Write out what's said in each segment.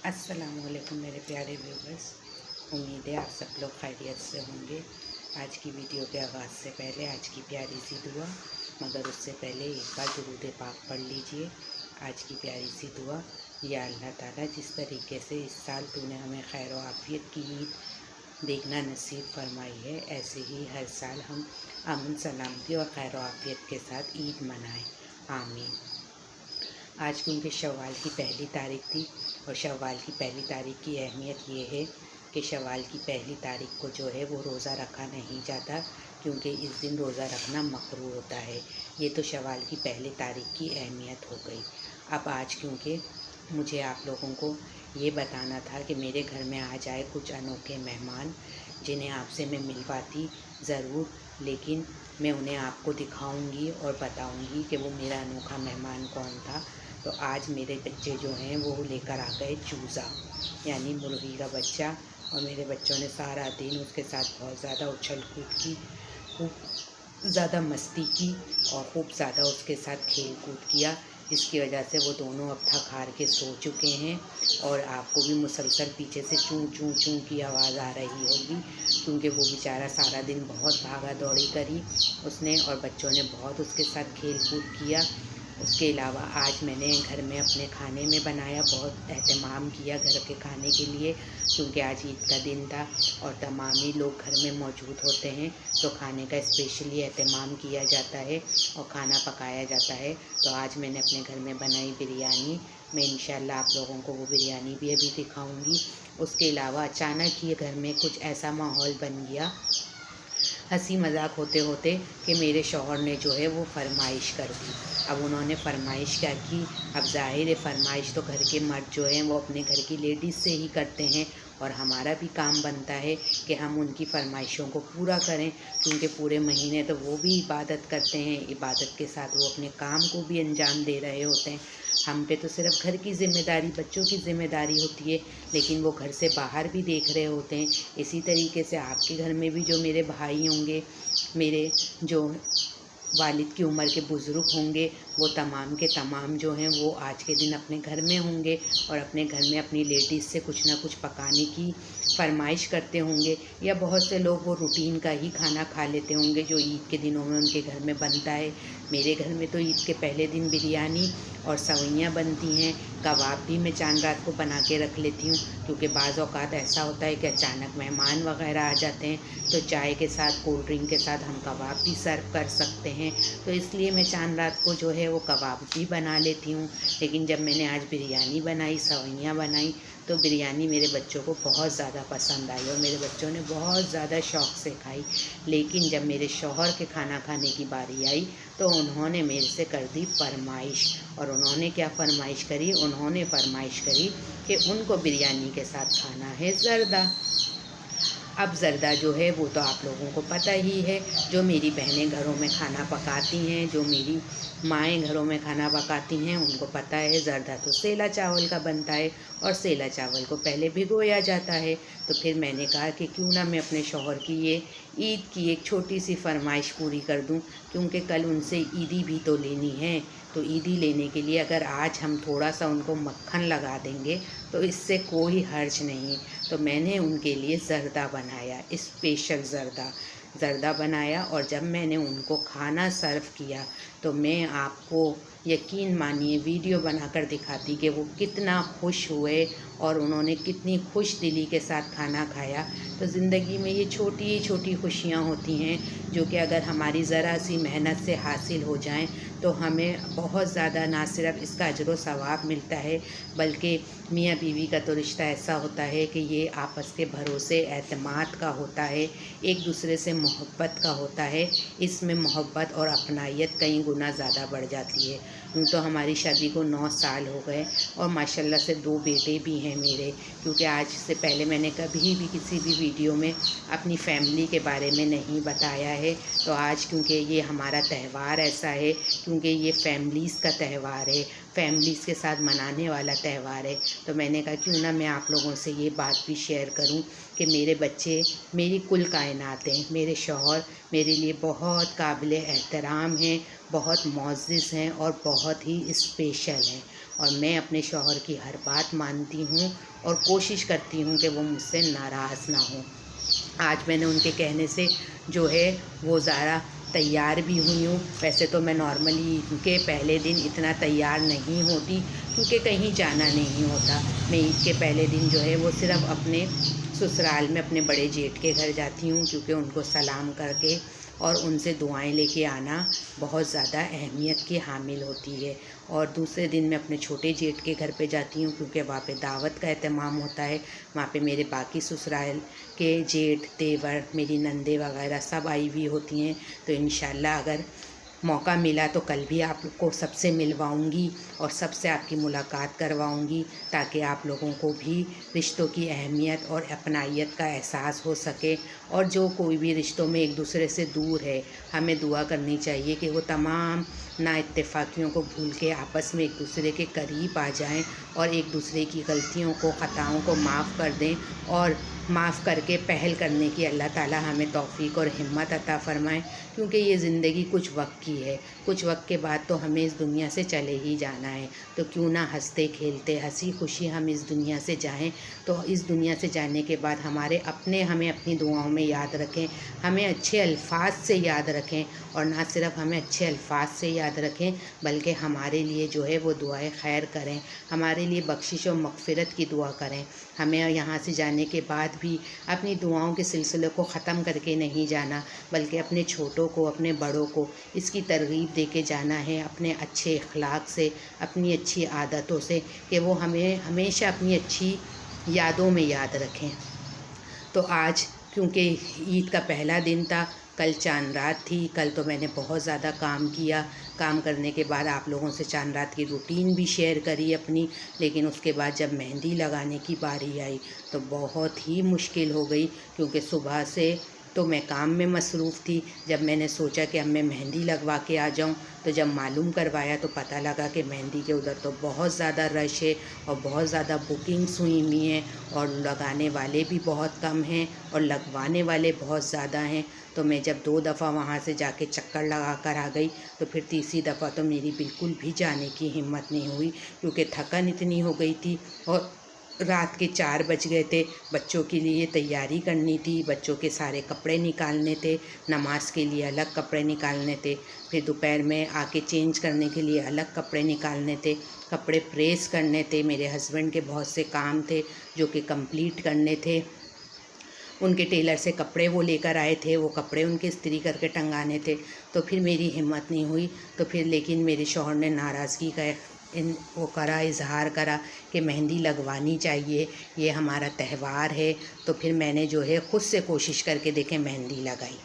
अस्सलाम वालेकुम मेरे प्यारे व्यूवर्स। उम्मीद है आप सब लोग खैरियत से होंगे। आज की वीडियो के आगाज़ से पहले आज की प्यारी सी दुआ, मगर उससे पहले एक बार दुरूद पाक पढ़ लीजिए। आज की प्यारी सी दुआ, या अल्लाह ताला जिस तरीके से इस साल तूने हमें खैर व आफ़ियत की ईद देखना नसीब फरमाई है, ऐसे ही हर साल हम अमन सलामती और खैर व आफ़ियत के साथ ईद मनाएं। आमीन। आज क्योंकि शव्वाल की पहली तारीख थी और शव्वाल की पहली तारीख की अहमियत ये है कि शव्वाल की पहली तारीख को जो है वो रोज़ा रखा नहीं जाता, क्योंकि इस दिन रोज़ा रखना मकरूह होता है। ये तो शव्वाल की पहली तारीख की अहमियत हो गई। अब आज क्योंकि मुझे आप लोगों को ये बताना था कि मेरे घर में आज आए कुछ अनोखे मेहमान, जिन्हें आपसे मैं मिलवाती ज़रूर, लेकिन मैं उन्हें आपको दिखाऊंगी और बताऊंगी कि वो मेरा अनोखा मेहमान कौन था। तो आज मेरे बच्चे जो हैं वो लेकर आ गए चूज़ा, यानी मुर्गी का बच्चा, और मेरे बच्चों ने सारा दिन उसके साथ बहुत ज़्यादा उछल कूद की, खूब ज़्यादा मस्ती की और खूब ज़्यादा उसके साथ खेल कूद किया। इसकी वजह से वो दोनों अब थक हार के सो चुके हैं और आपको भी मुसलसल पीछे से चूं चूं चूं की आवाज़ आ रही होगी, क्योंकि वो बेचारा सारा दिन बहुत भागा दौड़ी करी उसने और बच्चों ने बहुत उसके साथ खेल कूद किया। उसके अलावा आज मैंने घर में अपने खाने में बनाया, बहुत एहतमाम किया घर के खाने के लिए, क्योंकि आज ईद का दिन था और तमाम ही लोग घर में मौजूद होते हैं, तो खाने का स्पेशली एहतमाम किया जाता है और खाना पकाया जाता है। तो आज मैंने अपने घर में बनाई बिरयानी। मैं इंशाल्लाह आप लोगों को वो बिरयानी भी अभी दिखाऊंगी। उसके अलावा अचानक ही घर में कुछ ऐसा माहौल बन गया, हंसी मजाक होते होते, कि मेरे शौहर ने जो है वो फरमाइश कर दी। अब उन्होंने फरमाइश क्या की, अब ज़ाहिर है फरमाइश तो घर के मर्द जो हैं वो अपने घर की लेडीज़ से ही करते हैं, और हमारा भी काम बनता है कि हम उनकी फरमाइशों को पूरा करें, क्योंकि पूरे महीने तो वो भी इबादत करते हैं, इबादत के साथ वो अपने काम को भी अंजाम दे रहे होते हैं। हम पे तो सिर्फ घर की ज़िम्मेदारी, बच्चों की ज़िम्मेदारी होती है, लेकिन वो घर से बाहर भी देख रहे होते हैं। इसी तरीके से आपके घर में भी जो मेरे भाई होंगे, मेरे जो वालिद की उम्र के बुज़ुर्ग होंगे, वो तमाम के तमाम जो हैं वो आज के दिन अपने घर में होंगे और अपने घर में अपनी लेडीज़ से कुछ ना कुछ पकाने की फरमाइश करते होंगे, या बहुत से लोग वो रूटीन का ही खाना खा लेते होंगे जो ईद के दिनों में उनके घर में बनता है। मेरे घर में तो ईद के पहले दिन बिरयानी और सवैयाँ बनती हैं। कबाब भी मैं चांद रात को बना के रख लेती हूँ, क्योंकि बाज़ औक़ात ऐसा होता है कि अचानक मेहमान वगैरह आ जाते हैं, तो चाय के साथ, कोल्ड ड्रिंक के साथ हम कबाब भी सर्व कर सकते हैं। तो इसलिए मैं चांद रात को जो है वो कबाब भी बना लेती हूँ। लेकिन जब मैंने आज बिरयानी बनाई, सवैयाँ बनाई, तो बिरयानी मेरे बच्चों को बहुत ज़्यादा पसंद आई और मेरे बच्चों ने बहुत ज़्यादा शौक़ से खाई। लेकिन जब मेरे शौहर के खाना खाने की बारी आई, तो उन्होंने मेरे से कर दी फरमाइश। और उन्होंने क्या फरमाइश करी, उन्होंने फरमाइश करी कि उनको बिरयानी के साथ खाना है ज़र्दा। अब ज़र्दा जो है वो तो आप लोगों को पता ही है, जो मेरी बहनें घरों में खाना पकाती हैं, जो मेरी माएँ घरों में खाना पकाती हैं, उनको पता है ज़र्दा तो सेला चावल का बनता है और सेला चावल को पहले भिगोया जाता है। तो फिर मैंने कहा कि क्यों ना मैं अपने शौहर की ये ईद की एक छोटी सी फरमाइश पूरी कर दूं, क्योंकि कल उनसे ईदी भी तो लेनी है। तो ईदी लेने के लिए अगर आज हम थोड़ा सा उनको मक्खन लगा देंगे तो इससे कोई हर्ज नहीं। तो मैंने उनके लिए ज़र्दा बनाया, स्पेशल ज़र्दा बनाया, और जब मैंने उनको खाना सर्व किया तो मैं आपको यकीन मानिए वीडियो बनाकर दिखाती कि वो कितना खुश हुए और उन्होंने कितनी खुश दिली के साथ खाना खाया। तो ज़िंदगी में ये छोटी छोटी खुशियाँ होती हैं, जो कि अगर हमारी ज़रा सी मेहनत से हासिल हो जाएं तो हमें बहुत ज़्यादा ना सिर्फ इसका अजर व सवाब मिलता है, बल्कि मियाँ बीवी का तो रिश्ता ऐसा होता है कि ये आपस के भरोसे एतमाद का होता है, एक दूसरे से मोहब्बत का होता है। इसमें मोहब्बत और अपनायत कई गुना ज़्यादा बढ़ जाती है। यूँ तो हमारी शादी को 9 साल हो गए और माशाल्लाह से 2 बेटे भी हैं मेरे, क्योंकि आज से पहले मैंने कभी भी किसी भी वीडियो में अपनी फैमिली के बारे में नहीं बताया है। तो आज क्योंकि ये हमारा त्यौहार ऐसा है, क्योंकि ये फैमिलीज़ का त्यौहार है, फैमिलीज़ के साथ मनाने वाला त्यौहार है, तो मैंने कहा क्यों ना मैं आप लोगों से ये बात भी शेयर करूं कि मेरे बच्चे मेरी कुल कायनात हैं। मेरे शौहर मेरे लिए बहुत काबिल एहतराम हैं, बहुत मुअज़्ज़ज़ हैं और बहुत ही स्पेशल हैं। اور میں اپنے شوہر کی ہر بات مانتی ہوں اور کوشش کرتی ہوں کہ وہ مجھ سے ناراض نہ ہوں۔ آج میں نے ان کے کہنے سے جو ہے وہ ذرا تیار بھی ہوئی ہوں۔ ویسے تو میں نارملی عید کے پہلے دن اتنا تیار نہیں ہوتی کیونکہ کہیں جانا نہیں ہوتا۔ میں عید کے پہلے دن جو ہے وہ صرف اپنے سسرال میں اپنے بڑے جیٹھ کے گھر جاتی ہوں، کیونکہ ان کو سلام کر کے اور ان سے دعائیں لے کے آنا بہت زیادہ اہمیت کی حامل ہوتی ہے۔ اور دوسرے دن میں اپنے چھوٹے جیٹھ کے گھر پہ جاتی ہوں، کیونکہ وہاں پہ دعوت کا اہتمام ہوتا ہے۔ وہاں پہ میرے باقی سسرال کے جیٹھ، دیور، میری نندیں وغیرہ سب آئی ہوئی ہوتی ہیں، تو انشاءاللہ اگر موقع ملا تو کل بھی آپ کو سب سے ملواؤں گی اور سب سے آپ کی ملاقات کرواؤں گی، تاکہ آپ لوگوں کو بھی رشتوں کی اہمیت اور اپنائیت کا احساس ہو سکے۔ اور جو کوئی بھی رشتوں میں ایک دوسرے سے دور ہے، ہمیں دعا کرنی چاہیے کہ وہ تمام نا اتفاقیوں کو بھول کے آپس میں ایک دوسرے کے قریب آ جائیں اور ایک دوسرے کی غلطیوں کو، خطاؤں کو معاف کر دیں، اور معاف کر کے پہل کرنے کی اللہ تعالیٰ ہمیں توفیق اور ہمت عطا فرمائیں، کیونکہ یہ زندگی کچھ وقت کی ہے، کچھ وقت کے بعد تو ہمیں اس دنیا سے چلے ہی جانا ہے۔ تو کیوں نہ ہنستے کھیلتے ہنسی خوشی ہم اس دنیا سے جائیں، تو اس دنیا سے جانے کے بعد ہمارے اپنے ہمیں اپنی دعاؤں میں یاد رکھیں، ہمیں اچھے الفاظ سے یاد رکھیں، اور نہ صرف ہمیں اچھے الفاظ سے یاد رکھیں بلکہ ہمارے لیے جو ہے وہ دعائیں خیر کریں، ہمارے لیے بخشش و مغفرت کی دعا کریں۔ ہمیں یہاں سے جانے کے بعد بھی اپنی دعاؤں کے سلسلے کو ختم کر کے نہیں جانا، بلکہ اپنے چھوٹوں کو، اپنے بڑوں کو اس کی ترغیب دے کے جانا ہے، اپنے اچھے اخلاق سے، اپنی اچھی عادتوں سے، کہ وہ ہمیں ہمیشہ اپنی اچھی یادوں میں یاد رکھیں۔ تو آج کیونکہ عید کا پہلا دن تھا، کل چاند رات تھی، کل تو میں نے بہت زیادہ کام کیا، کام کرنے کے بعد آپ لوگوں سے چاند رات کی روٹین بھی شیئر کری اپنی، لیکن اس کے بعد جب مہندی لگانے کی باری آئی تو بہت ہی مشکل ہو گئی، کیونکہ صبح سے تو میں کام میں مصروف تھی۔ جب میں نے سوچا کہ اب میں مہندی لگوا کے آ جاؤں، تو جب معلوم کروایا تو پتہ لگا کہ مہندی کے ادھر تو بہت زیادہ رش ہے اور بہت زیادہ بکنگس ہوئی ہوئی ہیں، اور لگانے والے بھی بہت کم ہیں اور لگوانے والے بہت زیادہ ہیں۔ تو میں جب 2 دفعہ وہاں سے جا کے چکر لگا کر آ گئی، تو پھر تیسری دفعہ تو میری بالکل بھی جانے کی ہمت نہیں ہوئی، کیونکہ تھکن اتنی ہو گئی تھی اور رات کے 4 بج گئے تھے، بچوں کے لیے تیاری کرنی تھی، بچوں کے سارے کپڑے نکالنے تھے، نماز کے لیے الگ کپڑے نکالنے تھے، پھر دوپہر میں آ کے چینج کرنے کے لیے الگ کپڑے نکالنے تھے، کپڑے پریس کرنے تھے، میرے ہسبینڈ کے بہت سے کام تھے جو کہ کمپلیٹ کرنے تھے، ان کے ٹیلر سے کپڑے وہ لے کر آئے تھے، وہ کپڑے ان کے استری کر کے ٹنگانے تھے، تو پھر میری ہمت نہیں ہوئی۔ تو پھر لیکن میرے شوہر نے ناراضگی کا اظہار کرا کہ مہندی لگوانی چاہیے، یہ ہمارا تہوار ہے، تو پھر میں نے جو ہے خود سے کوشش کر کے دیکھیں مہندی لگائی۔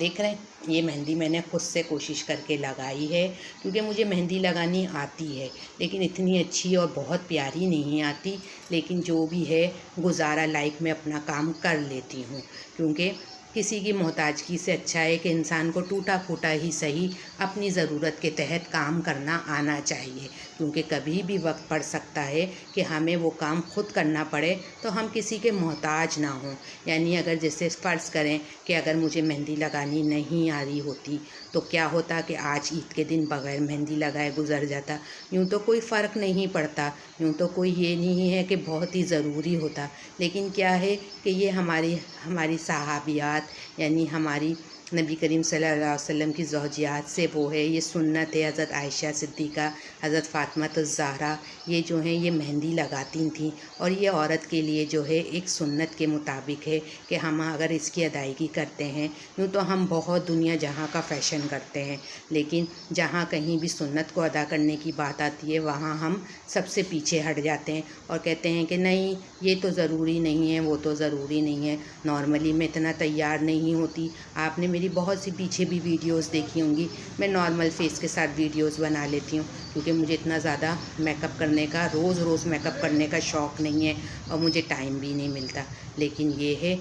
دیکھ رہے ہیں، یہ مہندی میں نے خود سے کوشش کر کے لگائی ہے، کیونکہ مجھے مہندی لگانی آتی ہے، لیکن اتنی اچھی اور بہت پیاری نہیں آتی، لیکن جو بھی ہے گزارا لائق میں اپنا کام کر لیتی ہوں، کیونکہ کسی کی محتاجگی سے اچھا ہے کہ انسان کو ٹوٹا پھوٹا ہی صحیح اپنی ضرورت کے تحت کام کرنا آنا چاہیے، کیونکہ کبھی بھی وقت پڑ سکتا ہے کہ ہمیں وہ کام خود کرنا پڑے تو ہم کسی کے محتاج نہ ہوں۔ یعنی اگر جیسے فرض کریں کہ اگر مجھے مہندی لگانی نہیں آ رہی ہوتی تو کیا ہوتا کہ آج عید کے دن بغیر مہندی لگائے گزر جاتا، یوں تو کوئی فرق نہیں پڑتا، یوں تو کوئی یہ نہیں ہے کہ بہت ہی ضروری ہوتا، لیکن کیا ہے کہ یہ ہماری صحابیات، یعنی ہماری نبی کریم صلی اللہ علیہ وسلم کی زوجیات سے وہ ہے، یہ سنت ہے۔ حضرت عائشہ صدیقہ، حضرت فاطمہ الزہرا، یہ جو ہیں یہ مہندی لگاتی تھیں، اور یہ عورت کے لیے جو ہے ایک سنت کے مطابق ہے کہ ہم اگر اس کی ادائیگی کرتے ہیں، یوں تو ہم بہت دنیا جہاں کا فیشن کرتے ہیں، لیکن جہاں کہیں بھی سنت کو ادا کرنے کی بات آتی ہے وہاں ہم سب سے پیچھے ہٹ جاتے ہیں اور کہتے ہیں کہ نہیں یہ تو ضروری نہیں ہے، وہ تو ضروری نہیں ہے، نارملی میں اتنا تیار نہیں ہوتی۔ آپ نے میری بہت سی پیچھے بھی ویڈیوز دیکھی ہوں گی، میں نارمل فیس کے ساتھ ویڈیوز بنا لیتی ہوں، کیونکہ مجھے اتنا زیادہ میک اپ کرنے کا، روز روز میک اپ کرنے کا شوق نہیں ہے اور مجھے ٹائم بھی نہیں ملتا، لیکن یہ ہے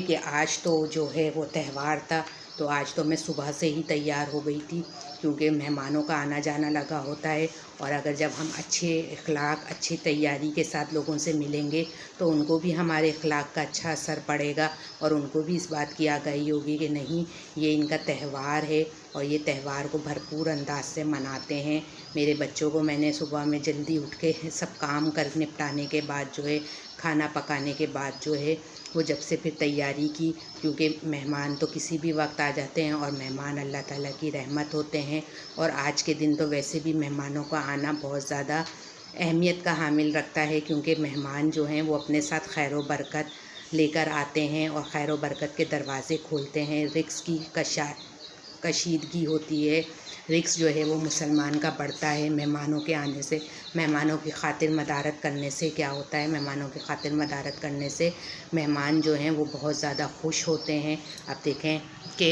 کہ آج تو جو ہے وہ تہوار تھا، تو آج تو میں صبح سے ہی تیار ہو گئی تھی، क्योंकि मेहमानों का आना जाना लगा होता है। और अगर जब हम अच्छे अखलाक, अच्छी तैयारी के साथ लोगों से मिलेंगे तो उनको भी हमारे अखलाक का अच्छा असर पड़ेगा और उनको भी इस बात की आगाही होगी कि नहीं, ये इनका त्यौहार है और ये त्यौहार को भरपूर अंदाज से मनाते हैं। मेरे बच्चों को मैंने सुबह में जल्दी उठ के सब काम कर निपटाने के बाद जो है, खाना पकाने के बाद जो है, वो जब से फिर तैयारी की, क्योंकि मेहमान तो किसी भी वक्त आ जाते हैं और मेहमान अल्लाह ताला की रहमत होते हैं। और आज के दिन तो वैसे भी मेहमानों का आना बहुत ज़्यादा अहमियत का हामिल रखता है, क्योंकि मेहमान जो हैं वो अपने साथ खैर व बरकत लेकर आते हैं और खैर व बरकत के दरवाज़े खोलते हैं। रिज़्क़ की कशीदगी होती है, रिज़्क़ जो है वो मुसलमान का बढ़ता है मेहमानों के आने से। मेहमानों की खातिर मदारत करने से क्या होता है, मेहमानों की खातिर मदारत करने से मेहमान जो हैं वो बहुत ज़्यादा खुश होते हैं। अब देखें कि